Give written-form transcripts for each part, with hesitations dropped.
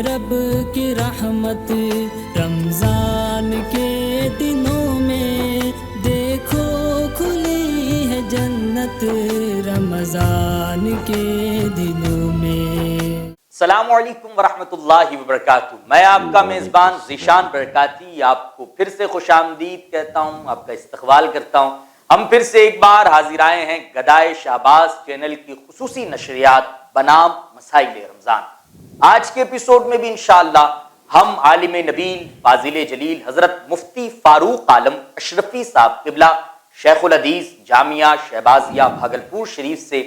رب کی رحمت رمضان کے دنوں میں، دیکھو کھلی ہے جنت رمضان کے دنوں میں۔ السلام علیکم ورحمۃ اللہ وبرکاتہ۔ میں آپ کا میزبان ذیشان برکاتی آپ کو پھر سے خوش آمدید کہتا ہوں، آپ کا استقبال کرتا ہوں۔ ہم پھر سے ایک بار حاضر آئے ہیں گدائے شہباز چینل کی خصوصی نشریات بنام مسائل رمضان۔ آج کے ایپیسوڈ میں بھی انشاءاللہ ہم عالم نبیل فاضل جلیل حضرت مفتی فاروق عالم اشرفی صاحب قبلہ شیخ الحدیث جامعہ شہبازیہ بھاگلپور شریف سے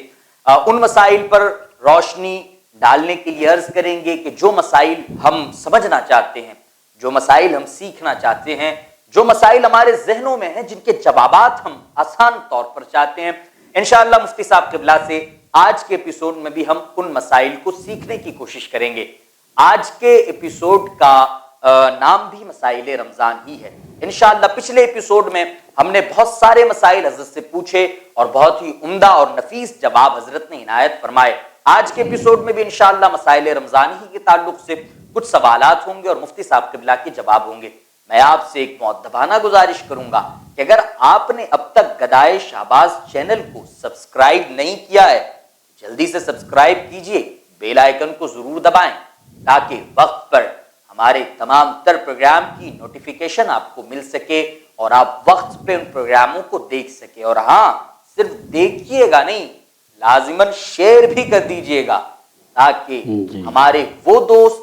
ان مسائل پر روشنی ڈالنے کے لیے عرض کریں گے کہ جو مسائل ہم سمجھنا چاہتے ہیں، جو مسائل ہم سیکھنا چاہتے ہیں، جو مسائل ہمارے ذہنوں میں ہیں، جن کے جوابات ہم آسان طور پر چاہتے ہیں، انشاءاللہ مفتی صاحب قبلہ سے آج کے ایپیسوڈ میں بھی ہم ان مسائل کو سیکھنے کی کوشش کریں گے۔ آج کے ایپیسوڈ کا نام بھی مسائل رمضان ہی ہے۔ انشاءاللہ پچھلے ایپیسوڈ میں ہم نے بہت سارے مسائل حضرت سے پوچھے اور بہت ہی عمدہ اور نفیس جواب حضرت نے عنایت فرمائے۔ آج کے ایپیسوڈ میں بھی انشاءاللہ مسائل رمضان ہی کے تعلق سے کچھ سوالات ہوں گے اور مفتی صاحب قبلہ کے جواب ہوں گے۔ میں آپ سے ایک مؤدبانہ گزارش کروں گا کہ اگر آپ نے اب تک گدائے شہباز چینل کو سبسکرائب نہیں کیا ہے، جلدی سے سبسکرائب کیجئے، بیل آئیکن کو ضرور دبائیں تاکہ وقت پر ہمارے تمام تر پروگرام کی نوٹیفیکیشن آپ کو مل سکے اور آپ وقت پہ ان پروگراموں کو دیکھ سکے۔ اور ہاں، صرف دیکھیے گا نہیں، لازماً شیئر بھی کر دیجئے گا تاکہ ہمارے وہ دوست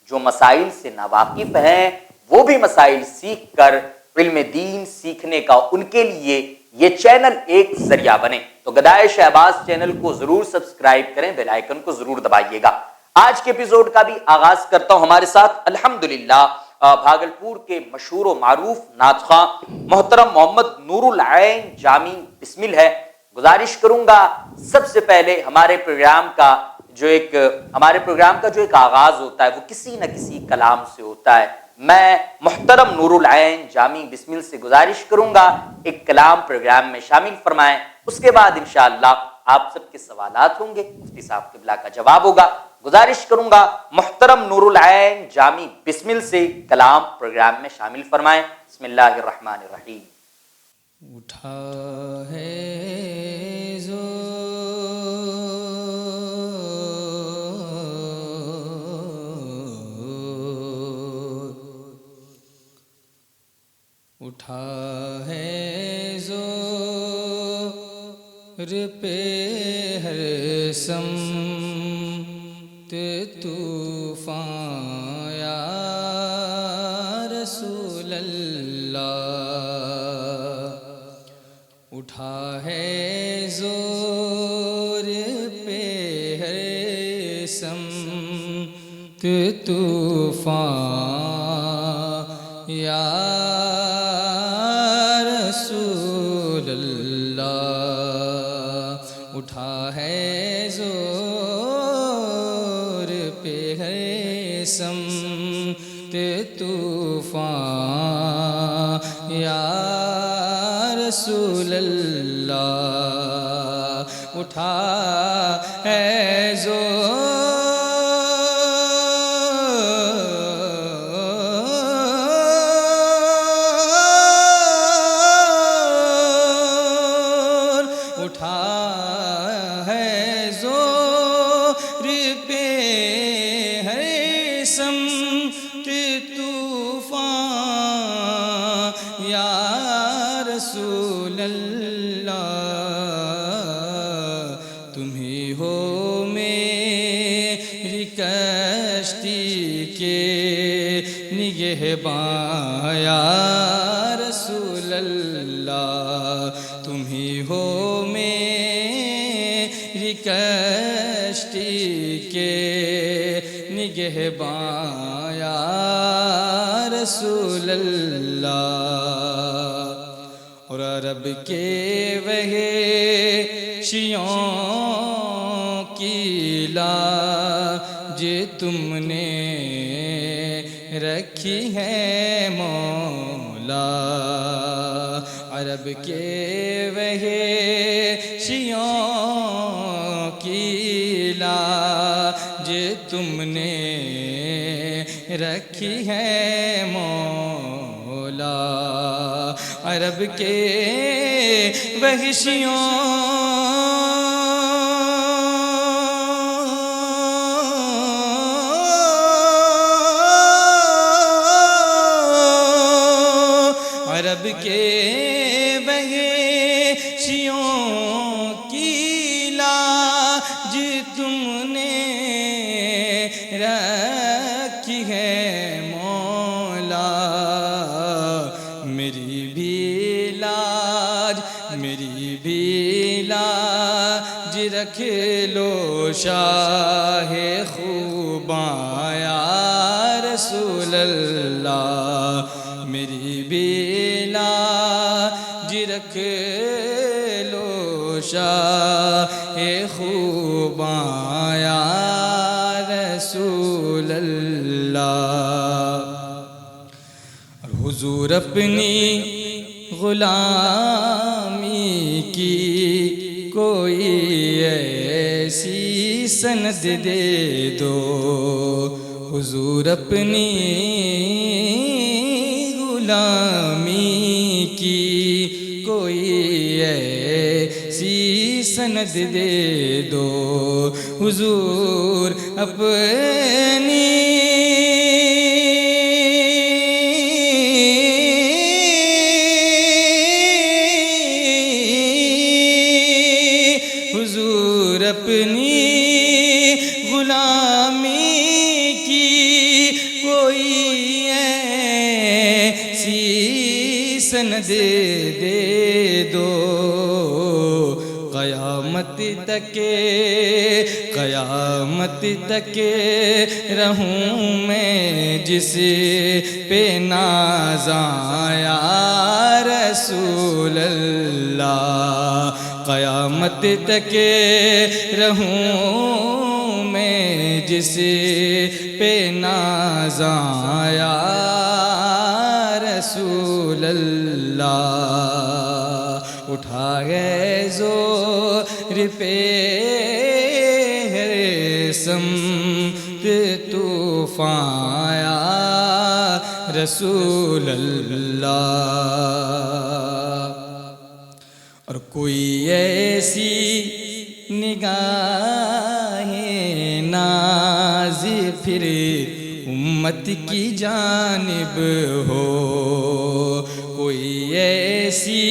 جو مسائل سے ناواقف ہیں وہ بھی مسائل سیکھ کر علم دین سیکھنے کا ان کے لیے یہ چینل ایک ذریعہ بنے۔ تو گدائے شہباز چینل کو ضرور سبسکرائب کریں، بیل آئیکن کو ضرور دبائیے گا۔ آج کے ایپیسوڈ کا بھی آغاز کرتا ہوں ہمارے ساتھ الحمدللہ بھاگلپور کے مشہور و معروف نعت خواں محترم محمد نور العین جامی بسمل ہے۔ گزارش کروں گا سب سے پہلے ہمارے پروگرام کا جو ایک آغاز ہوتا ہے وہ کسی نہ کسی کلام سے ہوتا ہے۔ میں محترم نور العین جامی بسمل سے گزارش کروں گا ایک کلام پروگرام میں شامل فرمائیں، اس کے بعد انشاءاللہ آپ سب کے سوالات ہوں گے، مفتی صاحب قبلہ کا جواب ہوگا۔ گزارش کروں گا محترم نور العین جامی بسمل سے کلام پروگرام میں شامل فرمائیں۔ بسم اللہ الرحمن الرحیم۔ اٹھا ہے اٹھا ہے زور پہ ہر سمت طوفان یا رسول اللہ، اٹھا ہے زور پہ ہر سمت طوفان یا اٹھا ہے زور پہ ہے سمت طوفان یا رسول اللہ، اٹھا ہے زور نگہباں یا رسول اللہ، تم ہی ہو میری کشتی کے نگہباں یا رسول اللہ۔ اور عرب کے وحشیوں کی لاج تم نے رکھی ہے مولا، عرب کے وحشیوں کی لاج تم نے رکھی ہے مولا، عرب کے وحشیوں عرب کے وحشیوں کی لاج تم نے رکھی ہے مولا، میری بھی لاج رکھ لو شاہ خوباں یا رسول اللہ، میری بھی لاج رکھ لو شاہ خوباں یا رسول اللہ۔ اور حضور اپنی غلامی کی کوئی ایسی سند دے دو، حضور اپنی غلامی کی کوئی ایسی سند دے دو، حضور اپنی اپنی غلامی کی کوئی ایسی سند دے دو، قیامت تک رہوں میں جس پہ نازاں یا رسول اللہ، قیامت تک رہوں میں جس پہ نازاں یا رسول اللہ، اٹھا ہے زور پہ ہر سمت طوفان یا رسول اللہ۔ اور کوئی ایسی نگاہ ناز پھر امت کی جانب ہو، کوئی ایسی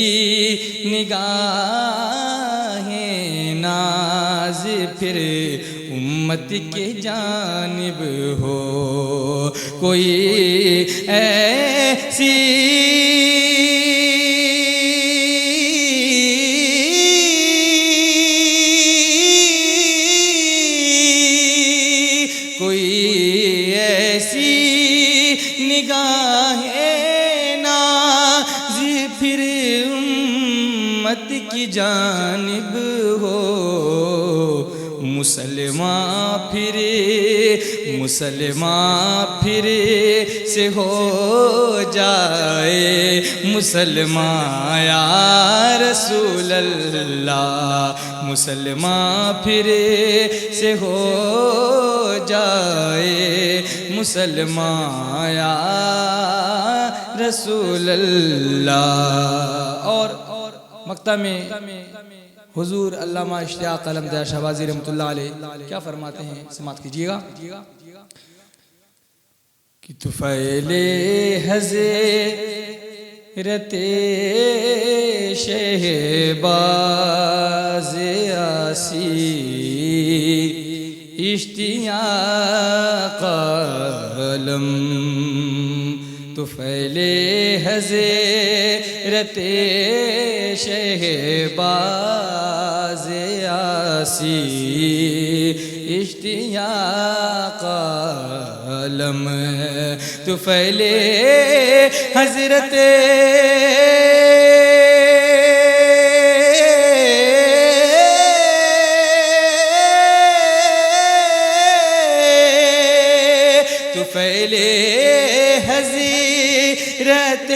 نگاہ ناز پھر امت کی جانب ہو، کوئی ایسی نگاہ ناز پھر امت کی جانب ہو، مسلمان پھر سے ہو جائے مسلمان یا رسول اللہ، مسلمان پھر سے ہو جائے مسلمان یا رسول اللہ۔ اور مقطع میں حضور علامہ اشتیاق علمدار شہبازی رحمۃ اللہ علیہ کیا فرماتے ہیں، سماعت کیجیے گا کہ طفیل حضرت شہباز آسی اشتیاق علم، طفیل حضرت شہباز آسی اشتیاق علم، طفیل حضرت طفیل حضرت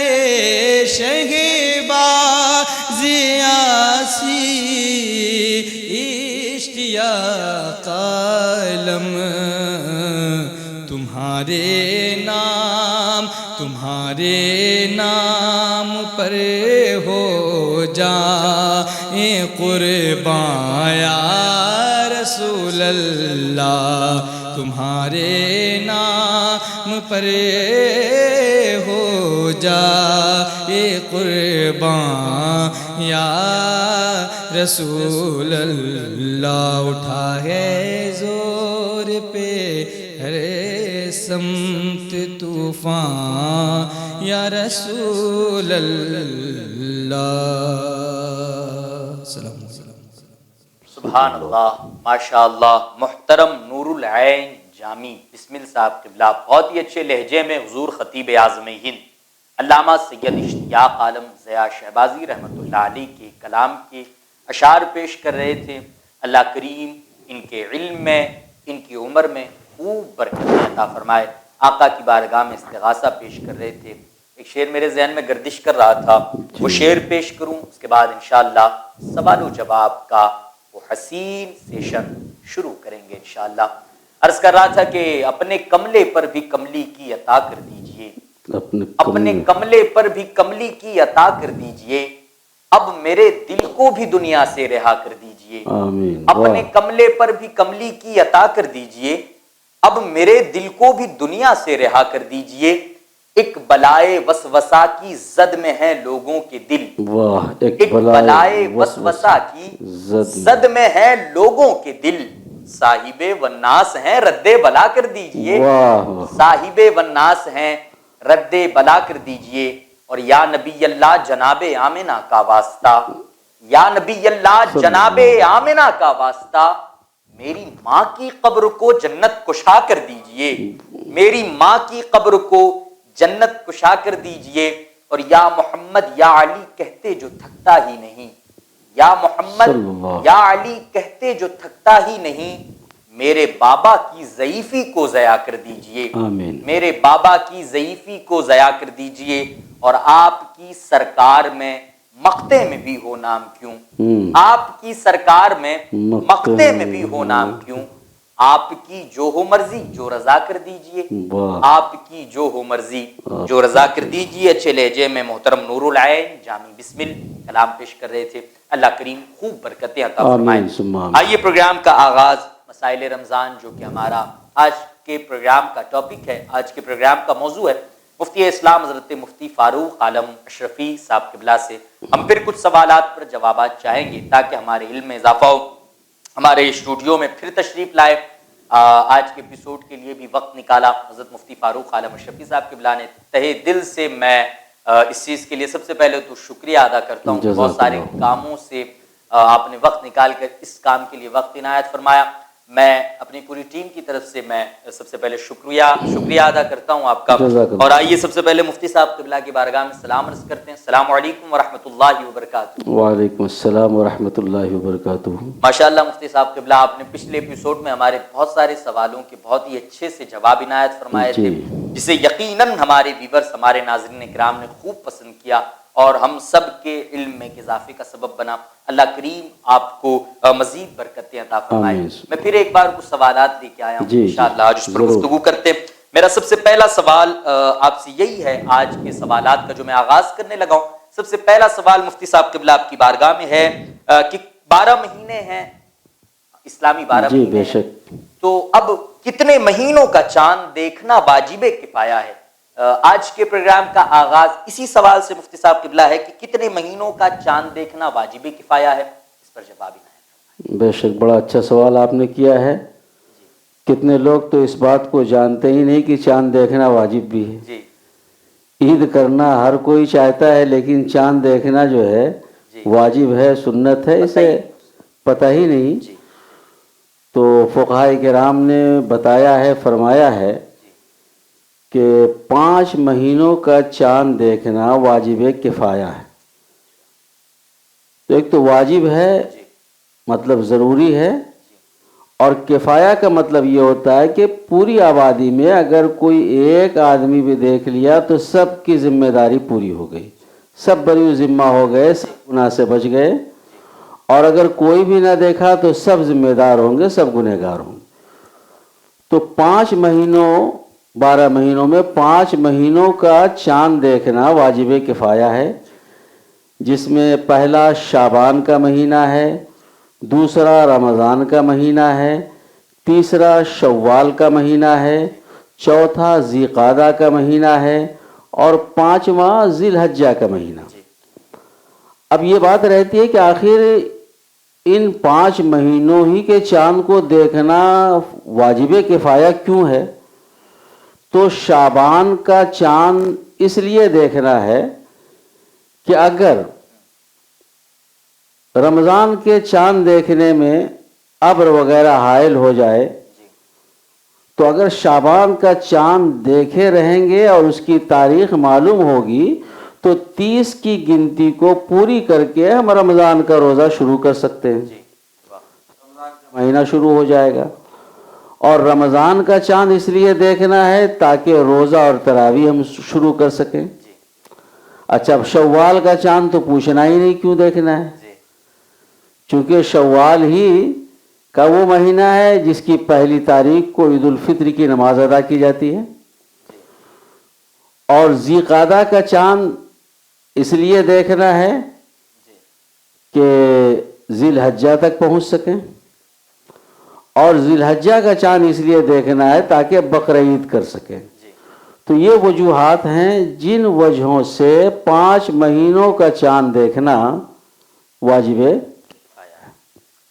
شہباز آسی اشتیاق علم، تمہارے نام پر ہو جائیں قربان یا رسول اللہ، تمہارے نام پر ہو جائیں قربان یا رسول اللہ۔ اٹھا ہے زور پہ ہر سمت طوفان یا رسول اللہ۔ سلام سبحان اللہ، ماشاء اللہ۔ محترم نور العین جامی بسمل صاحب قبلہ بہت ہی اچھے لہجے میں حضور خطیب اعظم ہند علامہ سید اشتیاق عالم ضیاء شہبازی رحمۃ اللہ علیہ کے کلام کے اشعار پیش کر رہے تھے۔ اللہ کریم ان کے علم میں، ان کی عمر میں خوب برکت عطا فرمائے۔ آقا کی بارگاہ میں استغاثہ پیش کر رہے تھے۔ ایک شعر میرے ذہن میں گردش کر رہا تھا، وہ شعر پیش کروں، اس کے بعد انشاءاللہ سوال و جواب کا وہ حسین سیشن شروع کریں گے انشاءاللہ۔ عرض کر رہا تھا کہ اپنے کملے پر بھی کملی کی عطا کر دیجئے، اپنے کملے پر بھی کملی کی عطا کر دیجئے، اب میرے دل کو بھی دنیا سے رہا کر دیجئے۔ اپنے کملے پر بھی کملی کی عطا کر دیجئے، اب میرے دل کو بھی دنیا سے رہا کر دیجئے۔ ایک بلائے وسوسہ کی زد میں ہیں لوگوں کے دل، ایک بلائے وسوسہ کی زد میں ہیں لوگوں کے دل، صاحب والناس ہیں رد بلا کر دیجئے، صاحب والناس ہیں رد بلا کر دیجئے۔ اور یا نبی اللہ جناب آمنہ کا واسطہ، یا نبی اللہ جناب آمنہ کا واسطہ، میری ماں کی قبر کو جنت کشا کر دیجئے، میری ماں کی قبر کو جنت کشا کر دیجئے۔ اور یا محمد یا علی کہتے جو تھکتا ہی نہیں، یا محمد یا علی کہتے جو تھکتا ہی نہیں، میرے بابا کی ضعیفی کو ضیاء کر دیجئے، میرے بابا کی ضعیفی کو ضیاء کر دیجئے۔ اور آپ کی سرکار میں مقتے میں بھی ہو نام کیوں، آپ کی سرکار میں مقتے میں بھی ہو نام کیوں، آپ کی جو ہو مرضی جو رضا کر دیجئے، آپ کی جو ہو مرضی جو رضا کر دیجئے۔ اچھے لہجے میں محترم نور العین جامی بسمل کلام پیش کر رہے تھے۔ اللہ کریم خوب برکتیں عطا فرمائے۔ آئیے پروگرام کا آغاز مسائل رمضان جو کہ ہمارا آج کے پروگرام کا ٹاپک ہے، آج کے پروگرام کا موضوع ہے، مفتی اسلام حضرت مفتی فاروق عالم اشرفی صاحب قبلہ سے ہم پھر کچھ سوالات پر جوابات چاہیں گے تاکہ ہمارے علم میں اضافہ ہو۔ ہمارے اسٹوڈیو میں پھر تشریف لائے، آج کے ایپیسوڈ کے لیے بھی وقت نکالا حضرت مفتی فاروق عالم اشرفی صاحب قبلہ نے۔ تہہ دل سے میں اس چیز کے لیے سب سے پہلے تو شکریہ ادا کرتا ہوں، بہت سارے کاموں سے آپ نے وقت نکال کر اس کام کے لیے وقت عنایت فرمایا۔ میں اپنی پوری ٹیم کی طرف سے میں سب سے پہلے شکریہ ادا کرتا ہوں آپ کا۔ اور آئیے سب سے پہلے مفتی صاحب قبلہ کی بارگاہ میں سلام عرض کرتے ہیں۔ السلام علیکم ورحمۃ اللہ وبرکاتہ۔ وعلیکم السلام ورحمۃ اللہ وبرکاتہ۔ ماشاءاللہ مفتی صاحب قبلہ آپ نے پچھلے ایپیسوڈ میں ہمارے بہت سارے سوالوں کے بہت ہی اچھے سے جواب عنایت فرمائے تھے، جسے یقیناً ہمارے ویورز، ہمارے ناظرین کرام نے خوب پسند کیا اور ہم سب کے علم میں اضافے کا سبب بنا۔ اللہ کریم آپ کو مزید برکتیں عطا فرمائے۔ میں پھر ایک بار کچھ سوالات لے کے آیا ہوں انشاءاللہ، آج اس پر گفتگو کرتے ہیں۔ میرا سب سے پہلا سوال آپ سے یہی ہے، آج کے سوالات کا جو میں آغاز کرنے لگا ہوں، سب سے پہلا سوال مفتی صاحب قبلہ آپ کی بارگاہ میں ہے کہ 12 مہینے ہیں اسلامی، 12 مہینے ہیں، تو اب کتنے مہینوں کا چاند دیکھنا واجب کفایہ ہے؟ آج کے پروگرام کا آغاز اسی سوال سے مفتی صاحب قبلہ ہے کہ کتنے مہینوں کا چاند دیکھنا واجب کفایہ ہے، اس پر جواب عنایت۔ بے شک بڑا اچھا سوال آپ نے کیا ہے۔ کتنے لوگ تو اس بات کو جانتے ہی نہیں کہ چاند دیکھنا واجب بھی ہے۔ جی، عید کرنا ہر کوئی چاہتا ہے، لیکن چاند دیکھنا جو ہے واجب ہے، سنت ہے، اسے پتہ ہی نہیں۔ تو فقہائے کرام نے بتایا ہے، فرمایا ہے کہ 5 مہینوں کا چاند دیکھنا واجب کفایہ ہے۔ تو ایک تو واجب ہے مطلب ضروری ہے، اور کفایہ کا مطلب یہ ہوتا ہے کہ پوری آبادی میں اگر کوئی ایک آدمی بھی دیکھ لیا تو سب کی ذمہ داری پوری ہو گئی، سب بری ذمہ ہو گئے، سب گناہ سے بچ گئے۔ اور اگر کوئی بھی نہ دیکھا تو سب ذمہ دار ہوں گے، سب گنہگار ہوں گے۔ تو 5 مہینوں 12 مہینوں میں 5 مہینوں کا چاند دیکھنا واجب کفایہ ہے، جس میں پہلا شعبان کا مہینہ ہے، دوسرا رمضان کا مہینہ ہے، تیسرا شوال کا مہینہ ہے، چوتھا ذی قعدہ کا مہینہ ہے، اور 5واں ذی الحجہ کا مہینہ۔ اب یہ بات رہتی ہے کہ آخر ان 5 مہینوں ہی کے چاند کو دیکھنا واجب کفایہ کیوں ہے؟ تو شعبان کا چاند اس لیے دیکھنا ہے کہ اگر رمضان کے چاند دیکھنے میں ابر وغیرہ حائل ہو جائے تو اگر شعبان کا چاند دیکھے رہیں گے اور اس کی تاریخ معلوم ہوگی تو 30 کی گنتی کو پوری کر کے ہم رمضان کا روزہ شروع کر سکتے ہیں، رمضان کا مہینہ شروع ہو جائے گا۔ اور رمضان کا چاند اس لیے دیکھنا ہے تاکہ روزہ اور تراویح ہم شروع کر سکیں۔ اچھا، اب شوال کا چاند تو پوچھنا ہی نہیں کیوں دیکھنا ہے، چونکہ شوال ہی کا وہ مہینہ ہے جس کی پہلی تاریخ کو عید الفطر کی نماز ادا کی جاتی ہے۔ اور ذی قعدہ کا چاند اس لیے دیکھنا ہے کہ ذی الحجہ تک پہنچ سکیں، اور ذی الحجہ کا چاند اس لیے دیکھنا ہے تاکہ بقرعید کر سکیں۔ تو یہ وجوہات ہیں جن وجہوں سے 5 مہینوں کا چاند دیکھنا واجب ہے۔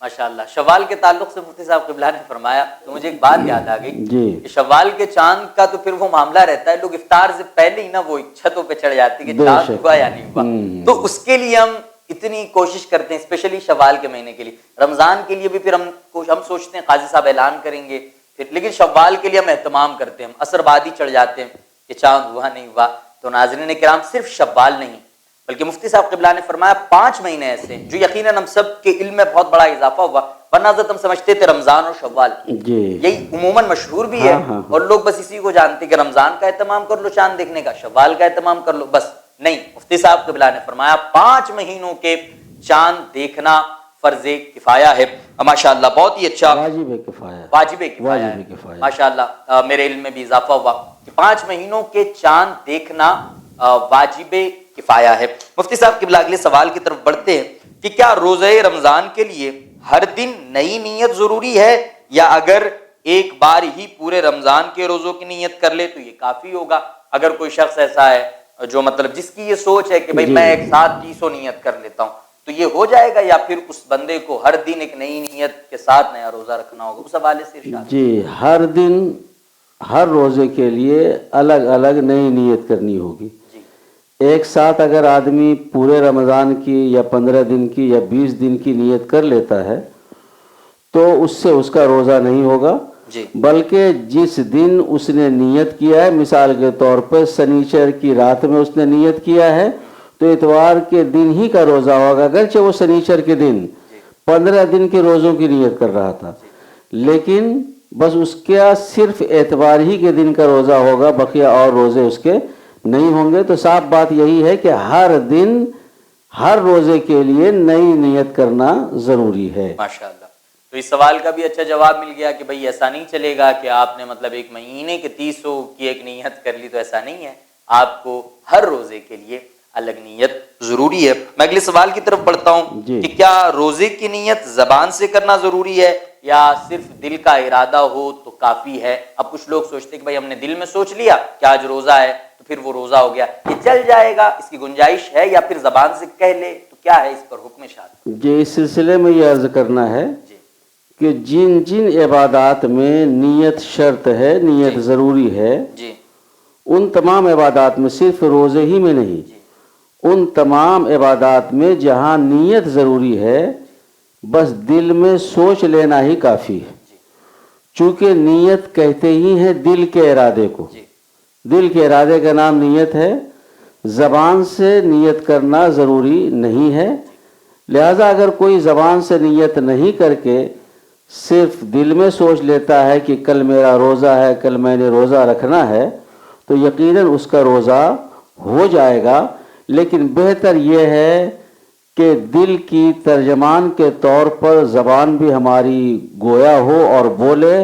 ماشاءاللہ، شوال کے تعلق سے مفتی صاحب قبلہ نے فرمایا تو مجھے ایک بات یاد آ گئی کہ شوال کے چاند کا تو پھر وہ معاملہ رہتا ہے، لوگ افطار سے پہلے ہی نا وہ چھتوں پہ چڑھ جاتے ہیں کہ چاند ہوا یا نہیں ہوا، تو اس کے لیے ہم اتنی کوشش کرتے ہیں، اسپیشلی شوال کے مہینے کے لیے۔ رمضان کے لیے بھی پھر ہم سوچتے ہیں قاضی صاحب اعلان کریں گے پھر، لیکن شوال کے لیے ہم اہتمام کرتے ہیں، ہم عصر بعد ہی چڑھ جاتے ہیں کہ چاند ہوا نہیں ہوا۔ تو ناظرین کرام، صرف شوال نہیں بلکہ مفتی صاحب قبلہ نے فرمایا 5 مہینے ایسے جو یقیناً ہم سب کے علم میں بہت بڑا اضافہ ہوا، ورنہ ہم سمجھتے تھے رمضان اور شوال یہی عموماً مشہور بھی ہے، اور لوگ بس اسی کو جانتے کہ رمضان کا اہتمام کر لو چاند دیکھنے کا، شوال کا اہتمام کر لو بس۔ نہیں، مفتی صاحب قبلہ نے فرمایا 5 مہینوں کے چاند دیکھنا فرض کفایہ ہے۔ ماشاءاللہ، بہت ہی اچھا، واجب کفایہ ہے۔ ماشاءاللہ، میرے علم میں بھی اضافہ ہوا کہ 5 مہینوں کے چاند دیکھنا واجب کفایہ ہے۔ مفتی صاحب قبلہ اگلے سوال کی طرف بڑھتے ہیں کہ کیا روزہ رمضان کے لیے ہر دن نئی نیت ضروری ہے، یا اگر ایک بار ہی پورے رمضان کے روزوں کی نیت کر لے تو یہ کافی ہوگا؟ اگر کوئی شخص ایسا ہے جو مطلب جس کی یہ سوچ ہے کہ بھئی میں ایک ساتھ 300 نیت کر لیتا ہوں، تو یہ ہو جائے گا، یا پھر اس بندے کو ہر دن ایک نئی نیت کے ساتھ نیا روزہ رکھنا ہوگا؟ اس حوالے سے ارشاد۔ جی، ہر دن ہر روزے کے لیے الگ الگ نئی نیت کرنی ہوگی۔ ایک ساتھ اگر آدمی پورے رمضان کی یا 15 دن کی یا 20 دن کی نیت کر لیتا ہے تو اس سے اس کا روزہ نہیں ہوگا، بلکہ جس دن اس نے نیت کیا ہے، مثال کے طور پر سنیچر کی رات میں اس نے نیت کیا ہے تو اتوار کے دن ہی کا روزہ ہوگا، اگرچہ وہ سنیچر کے دن 15 دن کے روزوں کی نیت کر رہا تھا، لیکن بس اس کا صرف اتوار ہی کے دن کا روزہ ہوگا، بقیہ اور روزے اس کے نہیں ہوں گے۔ تو صاف بات یہی ہے کہ ہر دن ہر روزے کے لیے نئی نیت کرنا ضروری ہے۔ ماشاءاللہ، تو اس سوال کا بھی اچھا جواب مل گیا کہ بھئی ایسا نہیں چلے گا کہ آپ نے مطلب ایک مہینے کے 300 کی ایک نیت کر لی، تو ایسا نہیں ہے، آپ کو ہر روزے کے لیے الگ نیت ضروری ہے۔ میں اگلے سوال کی طرف بڑھتا ہوں کہ کیا روزے کی نیت زبان سے کرنا ضروری ہے یا صرف دل کا ارادہ ہو تو کافی ہے؟ اب کچھ لوگ سوچتے ہیں کہ بھئی ہم نے دل میں سوچ لیا کہ آج روزہ ہے تو پھر وہ روزہ ہو گیا، یہ چل جائے گا، اس کی گنجائش ہے، یا پھر زبان سے کہہ لے تو کیا ہے اس پر حکم شرع؟ جی، اس سلسلے میں یہ عرض کرنا ہے کہ جن جن عبادات میں نیت شرط ہے، نیت ضروری ہے، ان تمام عبادات میں، صرف روزے ہی میں نہیں، ان تمام عبادات میں جہاں نیت ضروری ہے بس دل میں سوچ لینا ہی کافی ہے، چونکہ نیت کہتے ہی ہیں دل کے ارادے کو، دل کے ارادے کا نام نیت ہے، زبان سے نیت کرنا ضروری نہیں ہے۔ لہذا اگر کوئی زبان سے نیت نہیں کر کے صرف دل میں سوچ لیتا ہے کہ کل میرا روزہ ہے، کل میں نے روزہ رکھنا ہے، تو یقیناً اس کا روزہ ہو جائے گا، لیکن بہتر یہ ہے کہ دل کی ترجمان کے طور پر زبان بھی ہماری گویا ہو اور بولے،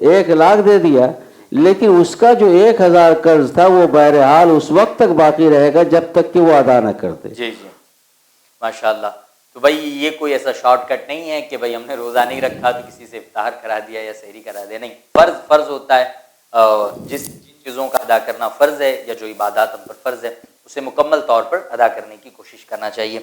1,00,000 دے دیا، لیکن اس کا جو 1,000 قرض تھا وہ بہرحال اس وقت تک باقی رہے گا جب تک کہ وہ ادا نہ کرتے. جی جی ماشاءاللہ. تو بھائی یہ کوئی ایسا شارٹ کٹ نہیں ہے کہ بھائی ہم نے روزہ نہیں رکھا تو کسی سے افطار کرا دیا یا سحری کرا دیا. نہیں، فرض ہوتا ہے. جن چیزوں کا ادا کرنا فرض ہے یا جو عبادات ہم پر فرض ہے اسے مکمل طور پر ادا کرنے کی کوشش کرنا چاہیے.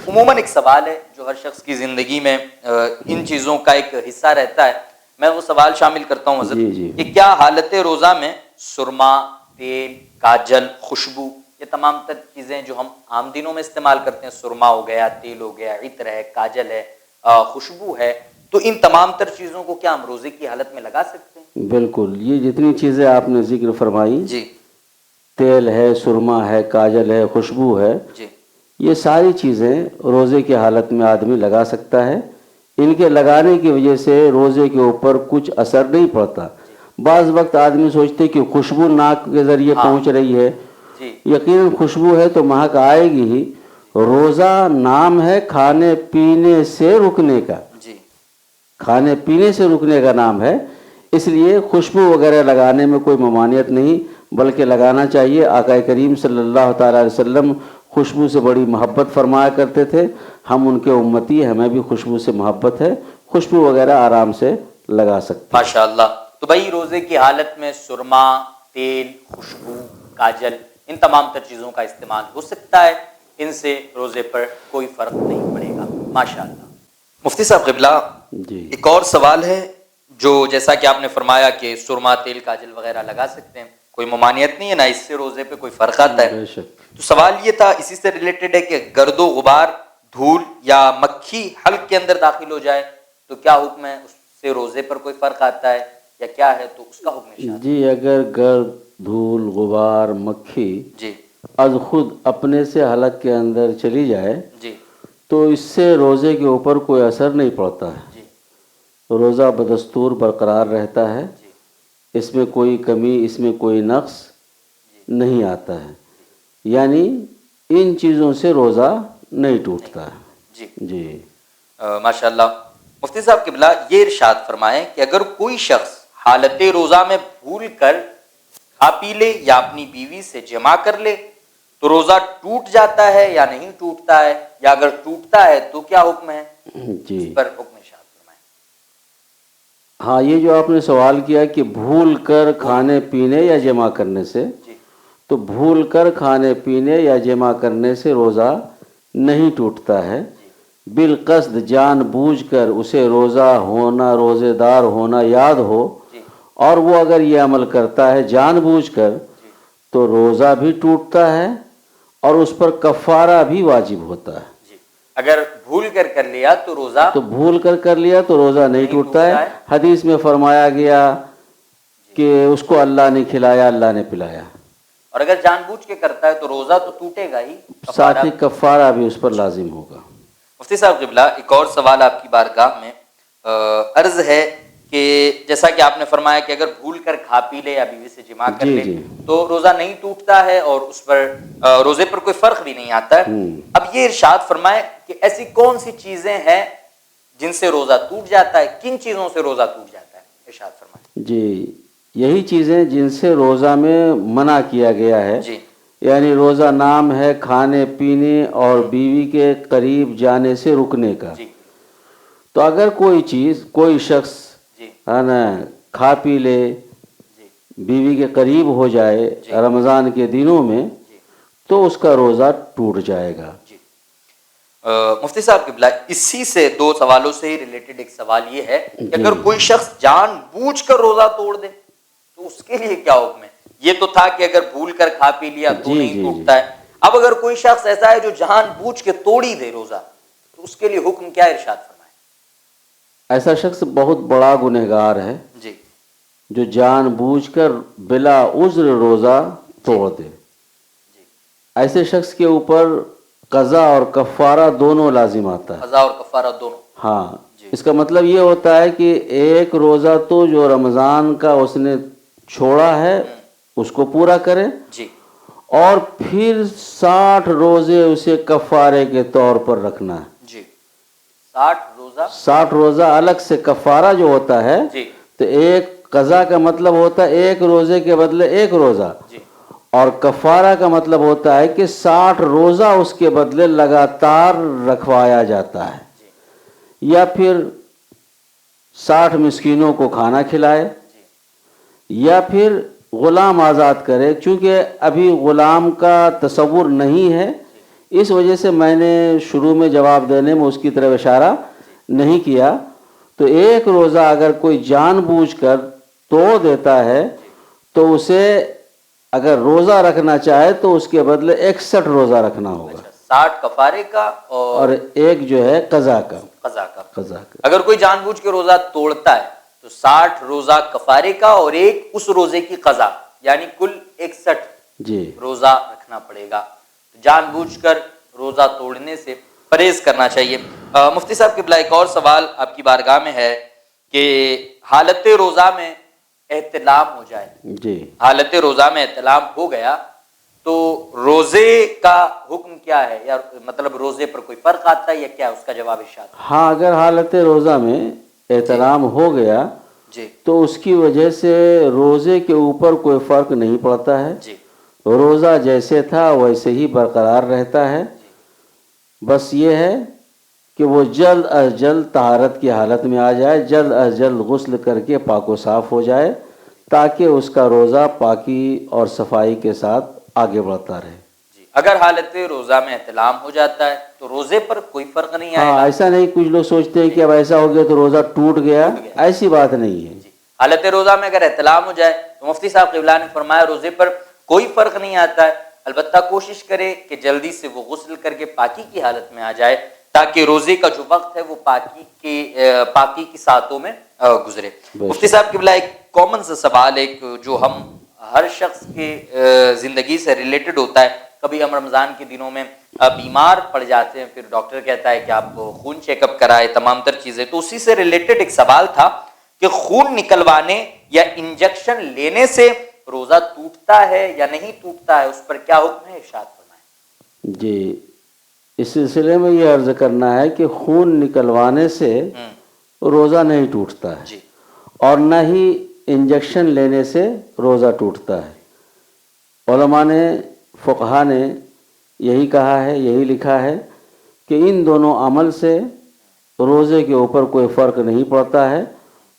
عموماً ایک سوال ہے جو ہر شخص کی زندگی میں ان چیزوں کا ایک حصہ رہتا ہے. میں وہ سوال شامل کرتا ہوں حضرت کہ کیا حالت روزہ میں سرما، تیل، کاجل، خوشبو، یہ تمام تر چیزیں جو ہم عام دنوں میں استعمال کرتے ہیں، سرما ہو گیا، تیل ہو گیا، عطر ہے، کاجل ہے، خوشبو ہے، تو ان تمام تر چیزوں کو کیا ہم روزے کی حالت میں لگا سکتے ہیں؟ بالکل. یہ جتنی چیزیں آپ نے ذکر فرمائی، جی، تیل ہے، سرما ہے، کاجل ہے، خوشبو ہے، جی، یہ ساری چیزیں روزے کی حالت میں آدمی لگا سکتا ہے. ان کے لگانے کی وجہ سے روزے کے اوپر کچھ اثر نہیں پڑتا. بعض وقت آدمی سوچتے کہ خوشبو ناک کے ذریعے پہنچ رہی ہے. یقیناً خوشبو ہے تو مہک آئے گی ہی. روزہ نام ہے کھانے پینے سے رکنے کا، کھانے پینے سے رکنے کا نام ہے، اس لیے خوشبو وغیرہ لگانے میں کوئی ممانعت نہیں، بلکہ لگانا چاہیے. آقا کریم صلی اللہ تعالیٰ علیہ وسلم خوشبو سے بڑی محبت فرمایا کرتے تھے. ہم ان کے امتی، ہمیں بھی خوشبو سے محبت ہے، خوشبو وغیرہ آرام سے لگا سکتے ہیں. ماشاءاللہ. تو بھائی روزے کی حالت میں سرما، تیل، خوشبو، کاجل، ان تمام تر چیزوں کا استعمال ہو سکتا ہے، ان سے روزے پر کوئی فرق نہیں پڑے گا. ماشاءاللہ. مفتی صاحب قبلہ، جی ایک اور سوال ہے جو جیسا کہ آپ نے فرمایا کہ سرما، تیل، کاجل وغیرہ لگا سکتے ہیں، کوئی ممانعت نہیں ہے، نہ اس سے روزے پہ کوئی فرق آتا ہے. بے شک. تو سوال یہ تھا، اسی سے ریلیٹڈ ہے کہ گرد و غبار، دھول یا مکھی حلق کے اندر داخل ہو جائے تو کیا حکم ہے؟ اس سے روزے پر کوئی فرق آتا ہے یا کیا ہے؟ تو اس کا حکم ارشاد. جی، اگر گرد، دھول، غبار، مکھی جی از خود اپنے سے حلق کے اندر چلی جائے جی تو اس سے روزے کے اوپر کوئی اثر نہیں پڑتا ہے. جی روزہ بدستور برقرار رہتا ہے، جی اس میں کوئی کمی، اس میں کوئی نقص نہیں آتا ہے. یعنی ان چیزوں سے روزہ نہیں ٹوٹتا ہے. جی جی ماشاءاللہ. مفتی صاحب قبلہ یہ ارشاد فرمائیں کہ اگر کوئی شخص حالت روزہ میں بھول کر کھا پی لے یا اپنی بیوی سے جمع کر لے تو روزہ ٹوٹ جاتا ہے یا نہیں ٹوٹتا ہے، یا اگر ٹوٹتا ہے تو کیا حکم ہے؟ جی اس پر حکم ارشاد فرمائیں. ہاں، یہ جو آپ نے سوال کیا کہ بھول کر کھانے پینے یا جمع کرنے سے، جی تو بھول کر کھانے پینے یا جمع کرنے سے روزہ نہیں ٹوٹتا ہے. بالقصد جان بوجھ کر اسے روزہ ہونا، روزے دار ہونا یاد ہو اور وہ اگر یہ عمل کرتا ہے جان بوجھ کر تو روزہ بھی ٹوٹتا ہے اور اس پر کفارہ بھی واجب ہوتا ہے. جی اگر بھول کر لیا تو روزہ، تو بھول کر لیا تو روزہ نہیں ٹوٹتا ہے. حدیث میں فرمایا گیا کہ اس کو اللہ نے کھلایا، اللہ نے پلایا. اور اگر جان بوجھ کے کرتا ہے تو روزہ تو ٹوٹے گا ہی، ساتھ ہی کفارہ بھی اس پر لازم ہوگا. مفتی صاحب قبلہ ایک اور سوال آپ کی بارگاہ میں عرض ہے کہ جیسا کہ آپ نے فرمایا کہ اگر بھول کر کھا پی لے یا بیوی سے جمع کر لے تو روزہ نہیں ٹوٹتا ہے اور اس پر روزے پر کوئی فرق بھی نہیں آتا ہے. اب یہ ارشاد فرمائے کہ ایسی کون سی چیزیں ہیں جن سے روزہ ٹوٹ جاتا ہے، کن چیزوں سے روزہ ٹوٹ جاتا ہے؟ ارشاد فرمائے. جی، یہی چیزیں جن سے روزہ میں منع کیا گیا ہے. جی یعنی روزہ نام ہے کھانے پینے اور بیوی کے قریب جانے سے رکنے کا. جی تو اگر کوئی چیز، کوئی شخص جی ہے نا کھا پی لے، جی بیوی کے قریب ہو جائے رمضان کے دنوں میں تو اس کا روزہ ٹوٹ جائے گا. جی مفتی صاحب قبلہ اسی سے دو سوالوں سے ہی ریلیٹڈ ایک سوال یہ ہے کہ اگر کوئی شخص جان بوجھ کر روزہ توڑ دے تو اس کے لیے کیا حکم ہے؟ یہ تو تھا کہ اگر بھول کر کھا پی لیا تو نہیں ٹوٹتا ہے. اب اگر کوئی شخص ایسا ہے جو جان بوجھ کے توڑ ہی دے روزہ تو اس کے لیے حکم کیا ارشاد فرمائے؟ ایسا شخص بہت بڑا گنہگار ہے جی جو جان بوجھ کر بلا عذر روزہ توڑ دے. ایسے شخص کے اوپر قضا اور کفارہ دونوں لازم آتا ہے. قضا اور کفارہ دونوں. ہاں، اس کا مطلب یہ ہوتا ہے کہ ایک روزہ تو جو رمضان کا اس نے چھوڑا ہے اس کو پورا کرے، جی اور پھر 60 روزے اسے کفارے کے طور پر رکھنا ہے. جی 60 روزہ 60 روزہ الگ سے کفارہ جو ہوتا ہے جی تو ایک قضا کا مطلب ہوتا ہے ایک روزے کے بدلے ایک روزہ، جی اور کفارہ کا مطلب ہوتا ہے کہ 60 روزہ اس کے بدلے لگاتار رکھوایا جاتا ہے، یا پھر 60 مسکینوں کو کھانا کھلائے، یا پھر غلام آزاد کرے۔ چونکہ ابھی غلام کا تصور نہیں ہے، اس وجہ سے میں نے شروع میں جواب دینے میں اس کی طرف اشارہ نہیں کیا۔ تو ایک روزہ اگر کوئی جان بوجھ کر توڑ دیتا ہے تو اسے اگر روزہ رکھنا چاہے تو اس کے بدلے 61 روزہ رکھنا ہوگا، 60 کفارے کا اور ایک جو ہے قضا کا۔ قضا کا اگر کوئی جان بوجھ کے روزہ توڑتا ہے تو 60 روزہ کفارے کا اور ایک اس روزے کی قضا، یعنی کل 61 جی روزہ رکھنا پڑے گا۔ جان بوجھ کر روزہ توڑنے سے پرہیز کرنا چاہیے۔ مفتی صاحب قبلہ ایک اور سوال آپ کی بارگاہ میں ہے کہ حالت روزہ میں احتلام ہو جائے، جی حالت روزہ میں احتلام ہو گیا تو روزے کا حکم کیا ہے، یا مطلب روزے پر کوئی فرق آتا ہے یا کیا؟ اس کا جواب ارشاد۔ ہاں، اگر حالت روزہ میں احتلام ہو گیا جی تو اس کی وجہ سے روزے کے اوپر کوئی فرق نہیں پڑتا ہے، جی روزہ جیسے تھا ویسے ہی برقرار رہتا ہے۔ بس یہ ہے کہ وہ جلد از جلد طہارت کی حالت میں آ جائے، جلد از جلد غسل کر کے پاک و صاف ہو جائے، تاکہ اس کا روزہ پاکی اور صفائی کے ساتھ آگے بڑھتا رہے۔ جی اگر حالت روزہ میں احتلام ہو جاتا ہے تو روزے پر کوئی فرق نہیں آئے ہاں، گا؟ ایسا نہیں کچھ لوگ سوچتے ہیں کہ اب ایسا ہو گیا تو روزہ ٹوٹ گیا، ایسی بات نہیں ہے۔ جی حالت روزہ میں اگر احتلام ہو جائے تو مفتی صاحب قبلہ نے فرمایا روزے پر کوئی فرق نہیں آتا ہے، البتہ کوشش کرے کہ جلدی سے وہ غسل کر کے پاکی کی حالت میں آ جائے، تاکہ روزے کا جو وقت ہے وہ پاکی کی ساعتوں میں گزرے۔ مفتی صاحب قبلہ ایک کامن سا سوال ایک جو ہم ہر شخص کے زندگی سے ریلیٹڈ ہوتا ہے، کبھی ہم رمضان کے دنوں میں بیمار پڑ جاتے ہیں، پھر ڈاکٹر کہتا ہے کہ آپ خون چیک اپ کرائے، تمام تر چیزیں، تو اسی سے ریلیٹڈ ایک سوال تھا کہ خون نکلوانے یا انجیکشن لینے سے روزہ ٹوٹتا ہے یا نہیں ٹوٹتا ہے، اس پر کیا حکم ہے، ارشاد فرمائیں۔ جی، اس سلسلے میں یہ عرض کرنا ہے کہ خون نکلوانے سے روزہ نہیں ٹوٹتا ہے، جی اور نہ ہی انجیکشن لینے سے روزہ ٹوٹتا ہے۔ علماء نے، فقہا نے یہی کہا ہے، یہی لکھا ہے کہ ان دونوں عمل سے روزے کے اوپر کوئی فرق نہیں پڑتا ہے،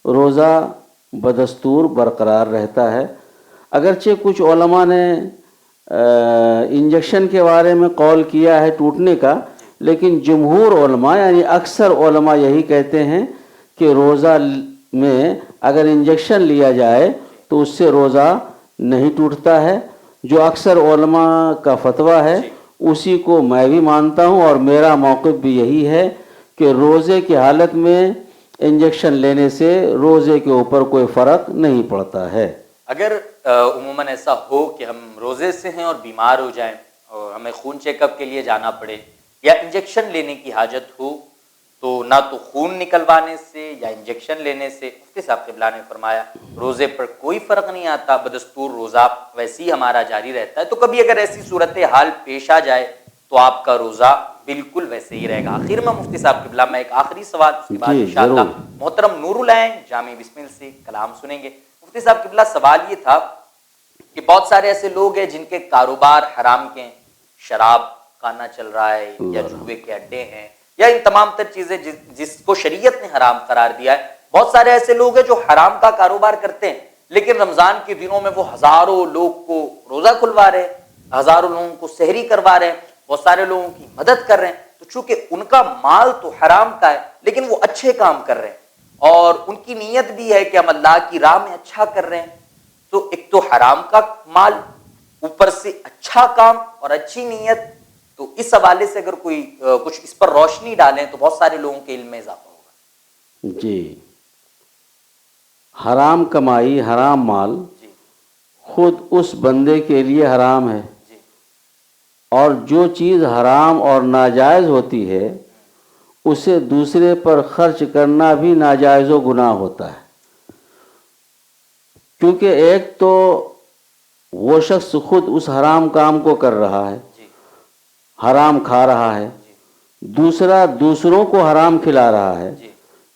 روزہ بدستور برقرار رہتا ہے۔ اگرچہ کچھ علماء نے انجیکشن کے بارے میں قول کیا ہے ٹوٹنے کا، لیکن جمہور علماء یعنی اکثر علماء یہی کہتے ہیں کہ روزہ میں اگر انجیکشن لیا جائے تو اس سے روزہ نہیں ٹوٹتا ہے۔ جو اکثر علماء کا فتویٰ ہے اسی کو میں بھی مانتا ہوں، اور میرا موقف بھی یہی ہے کہ روزے کی حالت میں انجیکشن لینے سے روزے کے اوپر کوئی فرق نہیں پڑتا ہے۔ اگر عموماً ایسا ہو کہ ہم روزے سے ہیں اور بیمار ہو جائیں اور ہمیں خون چیک اپ کے لیے جانا پڑے یا انجیکشن لینے کی حاجت ہو، تو نہ تو خون نکلوانے سے یا انجیکشن لینے سے، مفتی صاحب قبلہ نے فرمایا روزے پر کوئی فرق نہیں آتا، بدستور روزہ ویسے ہی ہمارا جاری رہتا ہے۔ تو کبھی اگر ایسی صورتحال پیش آ جائے تو آپ کا روزہ بالکل ویسے ہی رہے گا۔ آخر میں مفتی صاحب قبلہ میں ایک آخری سوال، اس کے بعد انشاءاللہ محترم نور العین جامع بسمل سے کلام سنیں گے۔ مفتی صاحب قبلہ سوال یہ تھا کہ بہت سارے ایسے لوگ ہیں جن کے کاروبار حرام کے ہیں، شراب خانہ چل رہا ہے یا جوئے کے اڈے ہیں یا ان تمام تر چیزیں جس کو شریعت نے حرام قرار دیا ہے۔ بہت سارے ایسے لوگ ہیں جو حرام کا کاروبار کرتے ہیں، لیکن رمضان کے دنوں میں وہ ہزاروں لوگ کو روزہ کھلوا رہے ہیں، ہزاروں لوگوں کو سحری کروا رہے ہیں، بہت سارے لوگوں کی مدد کر رہے ہیں۔ تو چونکہ ان کا مال تو حرام کا ہے لیکن وہ اچھے کام کر رہے ہیں اور ان کی نیت بھی ہے کہ ہم اللہ کی راہ میں اچھا کر رہے ہیں، تو ایک تو حرام کا مال، اوپر سے اچھا کام اور اچھی نیت، تو اس حوالے سے اگر کوئی کچھ اس پر روشنی ڈالیں تو بہت سارے لوگوں کے علم میں اضافہ ہوگا۔ جی، حرام کمائی، حرام مال جی خود اس بندے کے لیے حرام ہے، جی اور جو چیز حرام اور ناجائز ہوتی ہے اسے دوسرے پر خرچ کرنا بھی ناجائز و گناہ ہوتا ہے، کیونکہ ایک تو وہ شخص خود اس حرام کام کو کر رہا ہے، جی حرام کھا رہا ہے، دوسرا دوسروں کو حرام کھلا رہا ہے، جی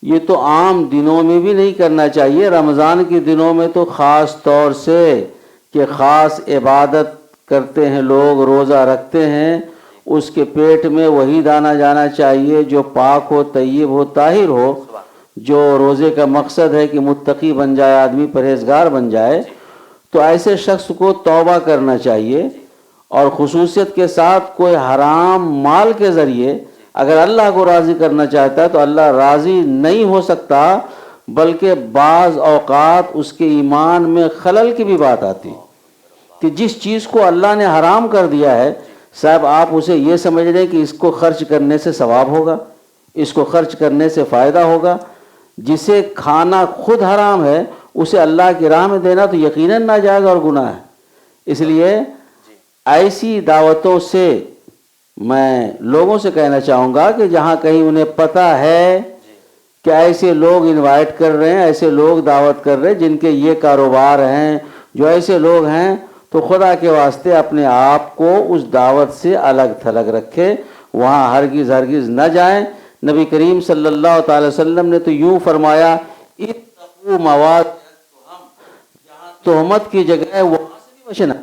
یہ تو عام دنوں میں بھی نہیں کرنا چاہیے، رمضان کے دنوں میں تو خاص طور سے کہ خاص عبادت کرتے ہیں لوگ، روزہ رکھتے ہیں، اس کے پیٹ میں وہی دانہ جانا چاہیے جو پاک ہو، طیب ہو، طاہر ہو، جو روزے کا مقصد ہے کہ متقی بن جائے آدمی، پرہیزگار بن جائے. تو ایسے شخص کو توبہ کرنا چاہیے، اور خصوصیت کے ساتھ کوئی حرام مال کے ذریعے اگر اللہ کو راضی کرنا چاہتا ہے تو اللہ راضی نہیں ہو سکتا، بلکہ بعض اوقات اس کے ایمان میں خلل کی بھی بات آتی کہ جس چیز کو اللہ نے حرام کر دیا ہے، صاحب آپ اسے یہ سمجھ رہے کہ اس کو خرچ کرنے سے ثواب ہوگا، اس کو خرچ کرنے سے فائدہ ہوگا. جسے کھانا خود حرام ہے اسے اللہ کی راہ میں دینا تو یقیناً ناجائز اور گناہ ہے. اس لیے ایسی دعوتوں سے میں لوگوں سے کہنا چاہوں گا کہ جہاں کہیں انہیں پتہ ہے کہ ایسے لوگ انوائٹ کر رہے ہیں، ایسے لوگ دعوت کر رہے ہیں جن کے یہ کاروبار ہیں، جو ایسے لوگ ہیں، تو خدا کے واسطے اپنے آپ کو اس دعوت سے الگ تھلگ رکھے، وہاں ہرگز نہ جائیں. نبی کریم صلی اللہ تعالی وسلم نے تو یوں فرمایا، اتقوا مواد التہم، جہاں تہمت کی جگہ ہے وہاں سے بھی بچنا.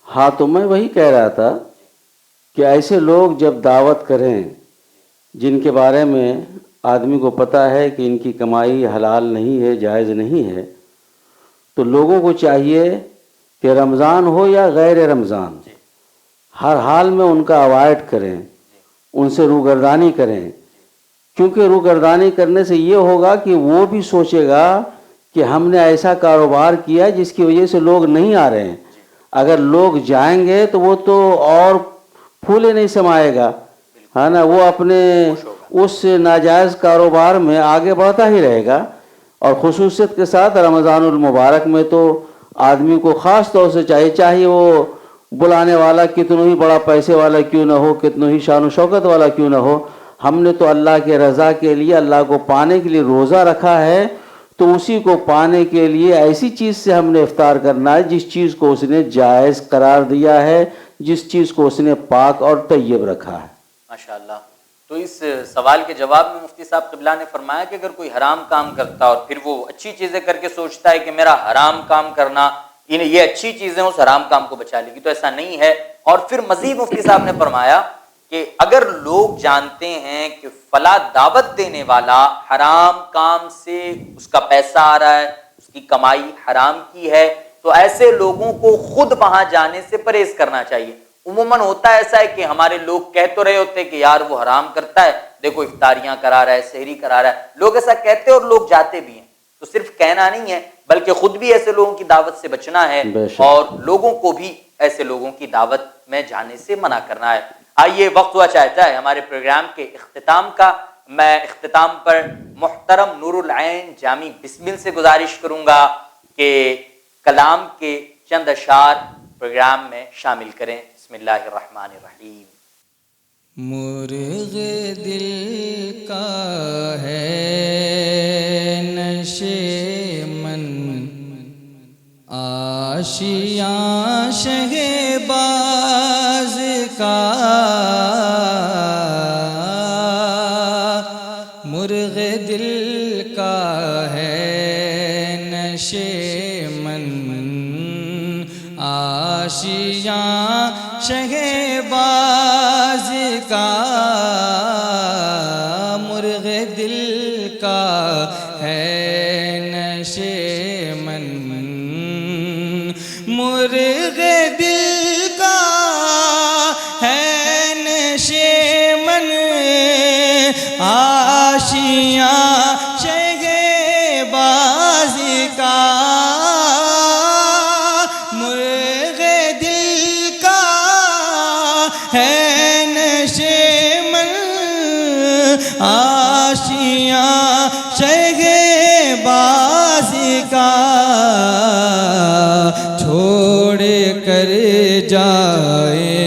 ہاں تو میں وہی کہہ رہا تھا کہ ایسے لوگ جب دعوت کریں جن کے بارے میں آدمی کو پتہ ہے کہ ان کی کمائی حلال نہیں ہے، جائز نہیں ہے، تو لوگوں کو چاہیے کہ رمضان ہو یا غیر رمضان ہر حال میں ان کا اوائڈ کریں، ان سے روگردانی کریں. کیونکہ روگردانی کرنے سے یہ ہوگا کہ وہ بھی سوچے گا کہ ہم نے ایسا کاروبار کیا جس کی وجہ سے لوگ نہیں آ رہے ہیں. اگر لوگ جائیں گے تو وہ تو اور پھولے نہیں سمائے گا، ہے نا، وہ اپنے اس ناجائز کاروبار میں آگے بڑھتا ہی رہے گا. اور خصوصیت کے ساتھ رمضان المبارک میں تو آدمی کو خاص طور سے چاہیے وہ بلانے والا کتنوں ہی بڑا پیسے والا کیوں نہ ہو، کتنوں ہی شان و شوکت والا کیوں نہ ہو، ہم نے تو اللہ کے رضا کے لیے، اللہ کو پانے کے لیے روزہ رکھا ہے، تو اسی کو پانے کے لیے ایسی چیز سے ہم نے افطار کرنا ہے جس چیز کو اس نے جائز قرار دیا ہے، جس چیز کو اس نے پاک اور طیب رکھا ہے. ماشاءاللہ. تو اس سوال کے جواب میں مفتی صاحب قبلہ نے فرمایا کہ اگر کوئی حرام کام کرتا اور پھر وہ اچھی چیزیں کر کے سوچتا ہے کہ میرا حرام کام کرنا، یہ اچھی چیزیں اس حرام کام کو بچا لے گی، تو ایسا نہیں ہے. اور پھر مزید مفتی صاحب نے فرمایا کہ اگر لوگ جانتے ہیں کہ فلاں دعوت دینے والا حرام کام سے اس کا پیسہ آ رہا ہے، اس کی کمائی حرام کی ہے، تو ایسے لوگوں کو خود وہاں جانے سے پرہیز کرنا چاہیے. عموماً ہوتا ایسا ہے کہ ہمارے لوگ کہہ تو رہے ہوتے کہ یار وہ حرام کرتا ہے، دیکھو افطاریاں کرا رہا ہے، سحری کرا رہا ہے، لوگ ایسا کہتے اور لوگ جاتے بھی ہیں. تو صرف کہنا نہیں ہے بلکہ خود بھی ایسے لوگوں کی دعوت سے بچنا ہے اور لوگوں کو بھی ایسے لوگوں کی دعوت میں جانے سے منع کرنا ہے. آئیے، وقت ہوا چاہتا ہے ہمارے پروگرام کے اختتام کا. میں اختتام پر محترم نور العین جامی بسمل سے گزارش کروں گا کہ کلام کے چند اشعار پروگرام میں شامل کریں. بسم اللہ الرحمن الرحیم. مرغ دل کا ہے نشے من، آشیاں شہباز کا. مرغ دل کا ہے نشے من، آشیاں شہباز کا. مرغ دل کا ہے نشے من، مرغ دل کا ہے نشے من، آشیاں شہباز کا. مرغ دل کا ہے نشے من، آشیاں شہباز کا. چھوڑ کر جائے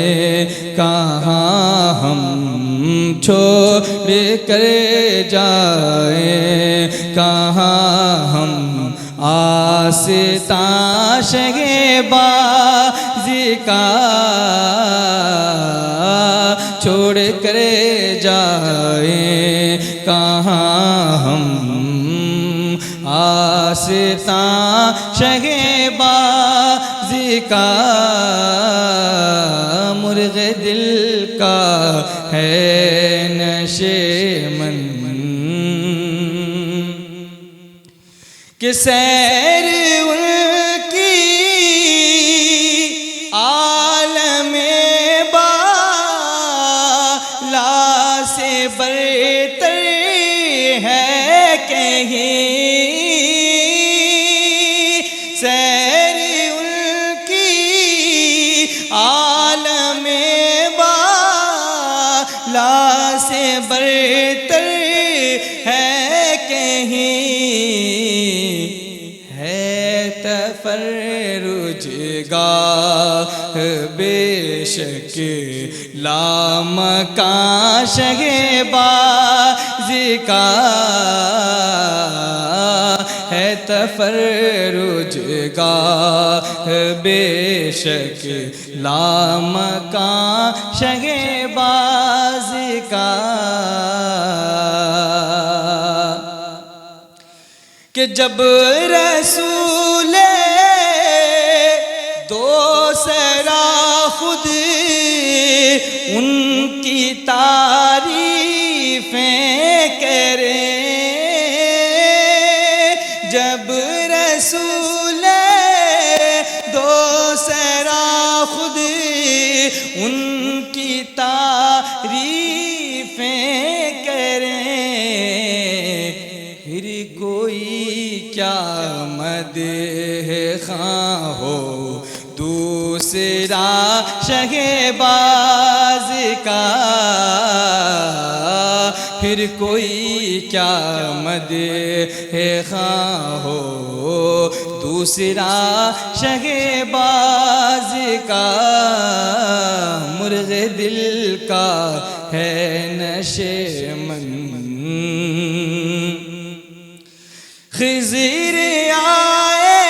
کہاں ہم، چھوڑ کر جائے کہاں ہم، آستاں شہباز کا. چھوڑ کر جائے کہاں داستاں شہبازی کا مرغ دل کا ہے نشیمن کہ سیر ان کی عالم بالا سے برتر ہے کہیں سیر ان کی عالم بالا سے برتر ہے کہیں تفرج گاہ بے شک لامکاں شہبازی کا ہے تفرج گاہ بے شک لامکاں شہبازی کا کہ جب رسول دوسرا خود ان کی تعریفیں کرے جب رسول دوسرا خود ان کی تعریفیں کرے پھر کوئی کیا مدح خواں ہو دوسرا شہباز کا پھر کوئی کیا مدح خواں ہو دوسرا شہباز کا مرغ دل کا ہے نشیمن خضر آئے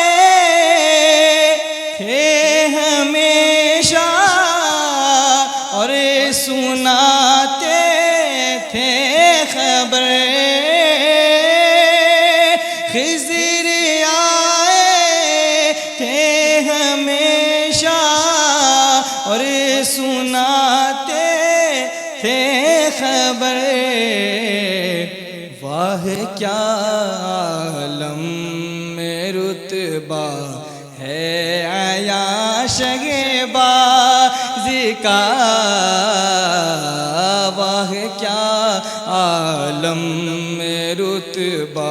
تھے ہمیشہ اور سناتے تھے خبر خضر آئے تھے ہمیشہ اور سناتے تھے خبر واہ کیا عالم میں رتبہ ہے عیاش شہبازی کا واہ کیا عالم میں رتبہ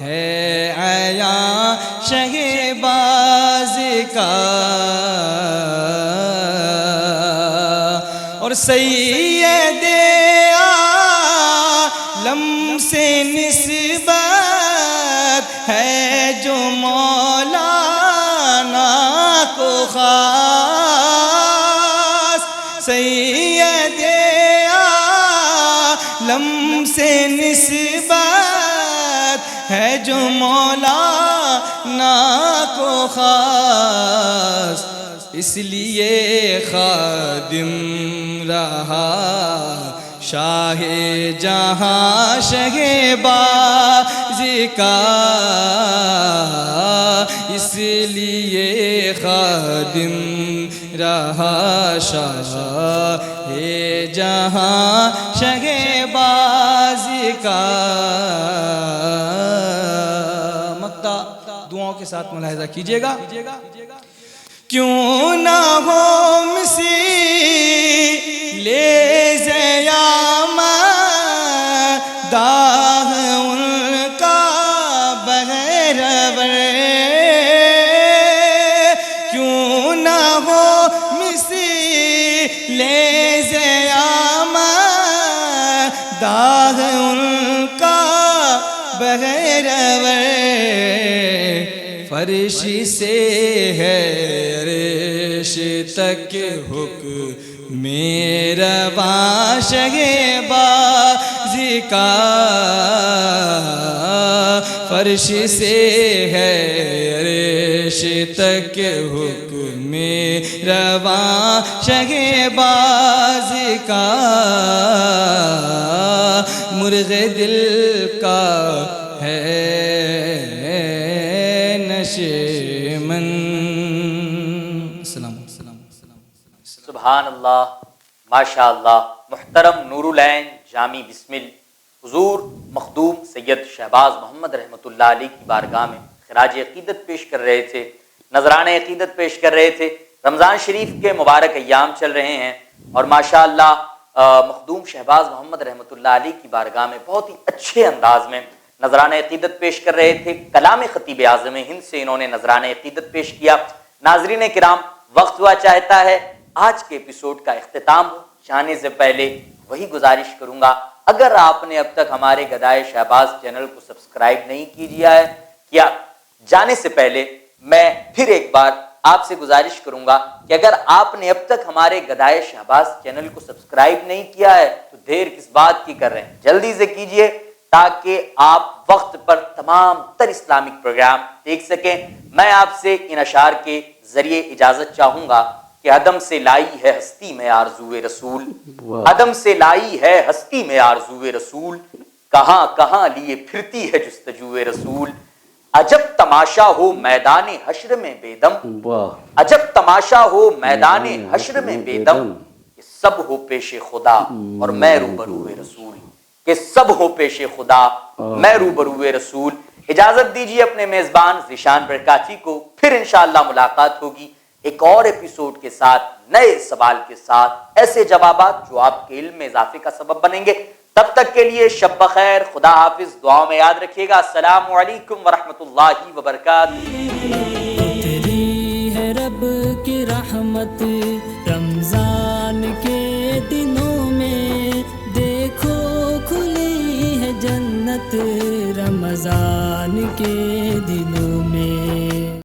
ہے عیاش شہبازی کا اور سید عالم سے نسبت ہے جو مولانا کو خاص سید عالم سے نسبت ہے جو مولانا کو خاص اس لیے خادم رہا شاہ جہاں شہبازی کا اس لیے خادم رہا شاہ جہاں شہبازی کا مقطع دعاؤں کے ساتھ ملاحظہ کیجیے گا کیوں نہ ہو مثیل زیام داغ ان کا بغیر کیوں نہ ہو مثیل زیام داغ ان کا بغیر فرش سے ہے عرش تک حکم رواں شہبازی کا فرش سے ہے عرش تک حکم رواں شہبازی کا مرغ دل کا ہے سبحان اللہ، ماشاء اللہ۔ محترم نور العین جامی بسمل حضور مخدوم سید شہباز محمد رحمۃ اللہ علیہ کی بارگاہ میں خراج عقیدت پیش کر رہے تھے، نذرانہ عقیدت پیش کر رہے تھے۔ رمضان شریف کے مبارک ایام چل رہے ہیں اور ماشاء اللہ مخدوم شہباز محمد رحمۃ اللہ علیہ کی بارگاہ میں بہت ہی اچھے انداز میں نذرانہ عقیدت پیش کر رہے تھے۔ کلام خطیب اعظم ہند سے انہوں نے نذرانہ عقیدت پیش کیا۔ ناظرین کرام، وقت ہوا چاہتا ہے آج کے ایپیسوڈ کا اختتام ہو۔ جانے سے پہلے وہی گزارش کروں گا، اگر آپ نے اب تک ہمارے گدائے شہباز چینل کو سبسکرائب نہیں کیا جانے سے پہلے میں پھر ایک بار آپ سے گزارش کروں گا کہ اگر آپ نے اب تک ہمارے گدائے شہباز چینل کو سبسکرائب نہیں کیا ہے تو دیر کس بات کی کر رہے ہیں، جلدی سے کیجئے تاکہ آپ وقت پر تمام تر اسلامک پروگرام دیکھ سکیں۔ میں آپ سے ان اشعار کے ذریعے اجازت چاہوں گا کہ عدم سے لائی ہے ہستی میں آرزوئے رسول، عدم سے لائی ہے ہستی میں آرزوئے رسول، کہاں کہاں لیے پھرتی ہے جستجوئے رسول، عجب تماشا ہو میدان حشر میں بے دم، عجب تماشا ہو میدان حشر میں بے دم، کہ سب ہو پیش خدا اور میں روبروئے رسول، کہ سب ہو پیش خدا میں روبروئے رسول۔ اجازت دیجیے اپنے میزبان ذیشان برکاتی کو، پھر انشاءاللہ ملاقات ہوگی ایک اور ایپیسوڈ کے ساتھ، نئے سوال کے ساتھ، ایسے جوابات جو آپ کے علم میں اضافے کا سبب بنیں گے۔ تب تک کے لیے شب بخیر، خدا حافظ، دعاؤں میں یاد رکھیے گا۔ السلام علیکم ورحمۃ اللہ وبرکاتہ۔ اتری ہے رب کی رحمت رمضان کے دنوں میں، دیکھو کھلی ہے جنت رمضان کے دنوں